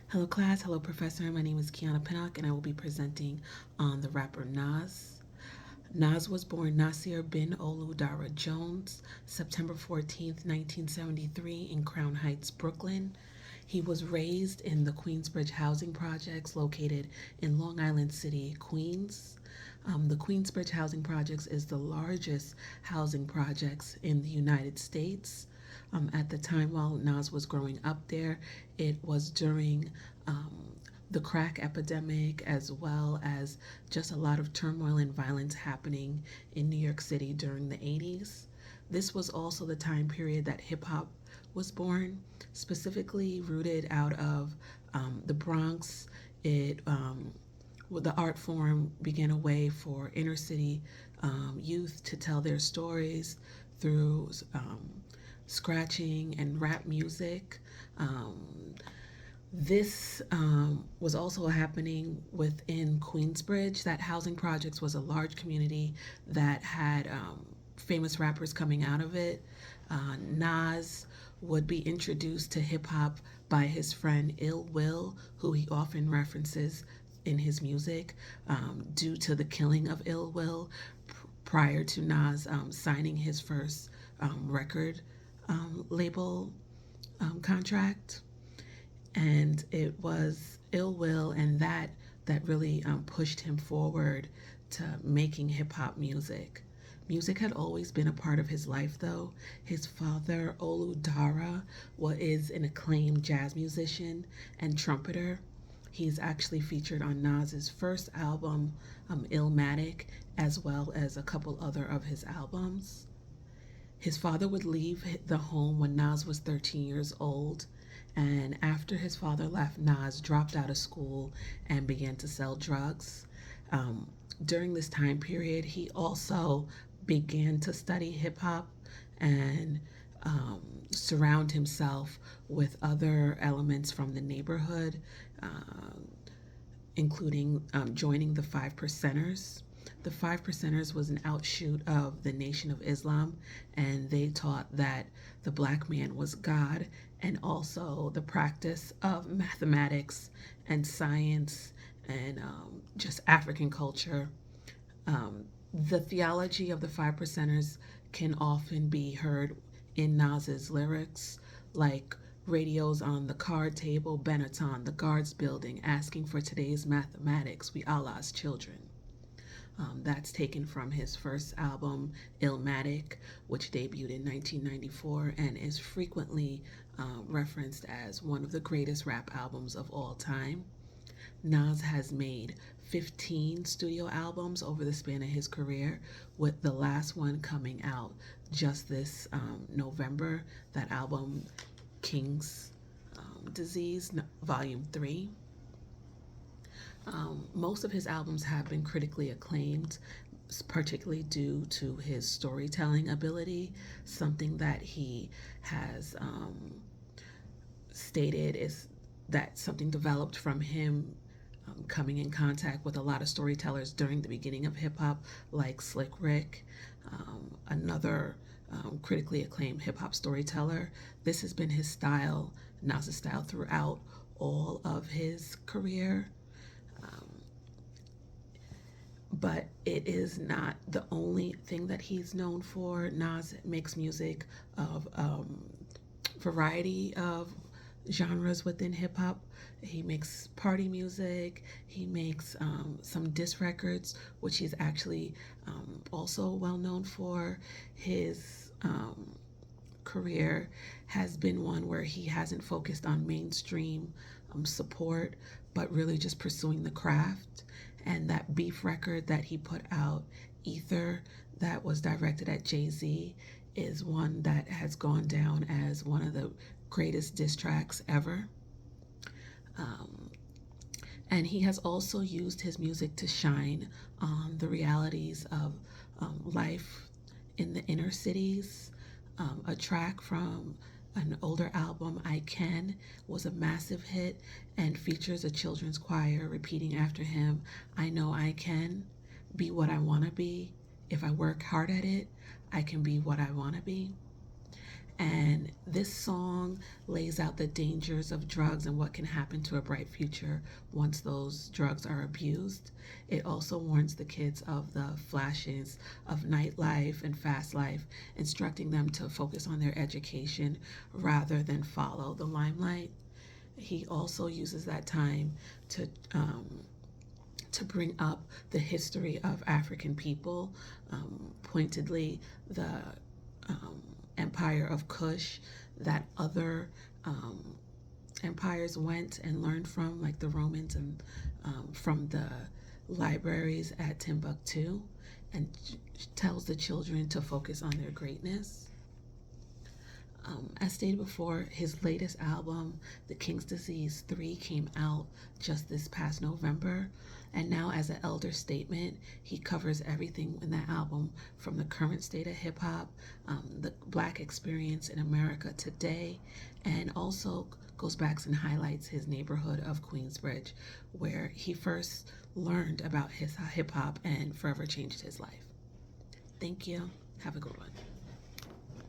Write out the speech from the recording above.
Hello class, hello professor. My name is Kiana Pinnock and I will be presenting on the rapper Nas. Nas was born Nasir bin Olu Dara Jones, September 14th, 1973 in Crown Heights, Brooklyn. He was raised in the Queensbridge housing projects located in Long Island City, Queens. The Queensbridge housing projects is the largest housing projects in the United States. At the time while Nas was growing up there, it was during um, the crack epidemic, as well as just a lot of turmoil and violence happening in New York City during the 80s. This was also the time period that hip hop was born, specifically rooted out of the Bronx. The art form began a way for inner city youth to tell their stories through scratching and rap music. This was also happening within Queensbridge. That housing projects was a large community that had famous rappers coming out of it. Nas would be introduced to hip hop by his friend Ill Will, who he often references in his music, due to the killing of Ill Will prior to Nas signing his first record label contract. And it was Ill Will and that really pushed him forward to making hip hop music. Music had always been a part of his life, though. His father, Olu Dara, is an acclaimed jazz musician and trumpeter. He's actually featured on Nas's first album, Illmatic, as well as a couple other of his albums. His father would leave the home when Nas was 13 years old, and after his father left, Nas dropped out of school and began to sell drugs. Um, During this time period, he also began to study hip hop and surround himself with other elements from the neighborhood, including joining the Five Percenters. The Five Percenters was an outshoot of the Nation of Islam, and they taught that the black man was God, and also the practice of mathematics and science and just African culture. Um, the theology of the Five Percenters can often be heard in Nas's lyrics, like radios on the card table, Benetton, the guards building, asking for today's mathematics, we Allah's children. That's taken from his first album, Illmatic, which debuted in 1994 and is frequently referenced as one of the greatest rap albums of all time. Nas has made 15 studio albums over the span of his career, with the last one coming out just this November. That album, King's Disease, Volume 3. Most of his albums have been critically acclaimed, particularly due to his storytelling ability, something that he has stated is that something developed from him coming in contact with a lot of storytellers during the beginning of hip hop, like Slick Rick, another critically acclaimed hip hop storyteller. This has been his style, Nas's style, throughout all of his career. Um, but it is not the only thing that he's known for. Nas makes music of variety of genres within hip hop. He makes party music. He makes some diss records, which he's actually also well known for. His career has been one where he hasn't focused on mainstream support, but really just pursuing the craft. And that beef record that he put out, Ether, that was directed at Jay-Z, is one that has gone down as one of the greatest diss tracks ever. Um, and he has also used his music to shine on the realities of life in the inner cities. A track from an older album, I Can, was a massive hit and features a children's choir repeating after him, I know I can be what I want to be. If I work hard at it, I can be what I want to be. And this song lays out the dangers of drugs and what can happen to a bright future once those drugs are abused. It also warns the kids of the flashes of nightlife and fast life, instructing them to focus on their education rather than follow the limelight. He also uses that time to bring up the history of African people, pointedly the um, empire of Kush that other empires went and learned from, like the Romans, and from the libraries at Timbuktu, and tells the children to focus on their greatness. As stated before, his latest album, The King's Disease 3, came out just this past November. And now, as an elder statement, he covers everything in that album from the current state of hip hop, the Black experience in America today, and also goes back and highlights his neighborhood of Queensbridge, where he first learned about his hip hop and forever changed his life. Thank you. Have a good one.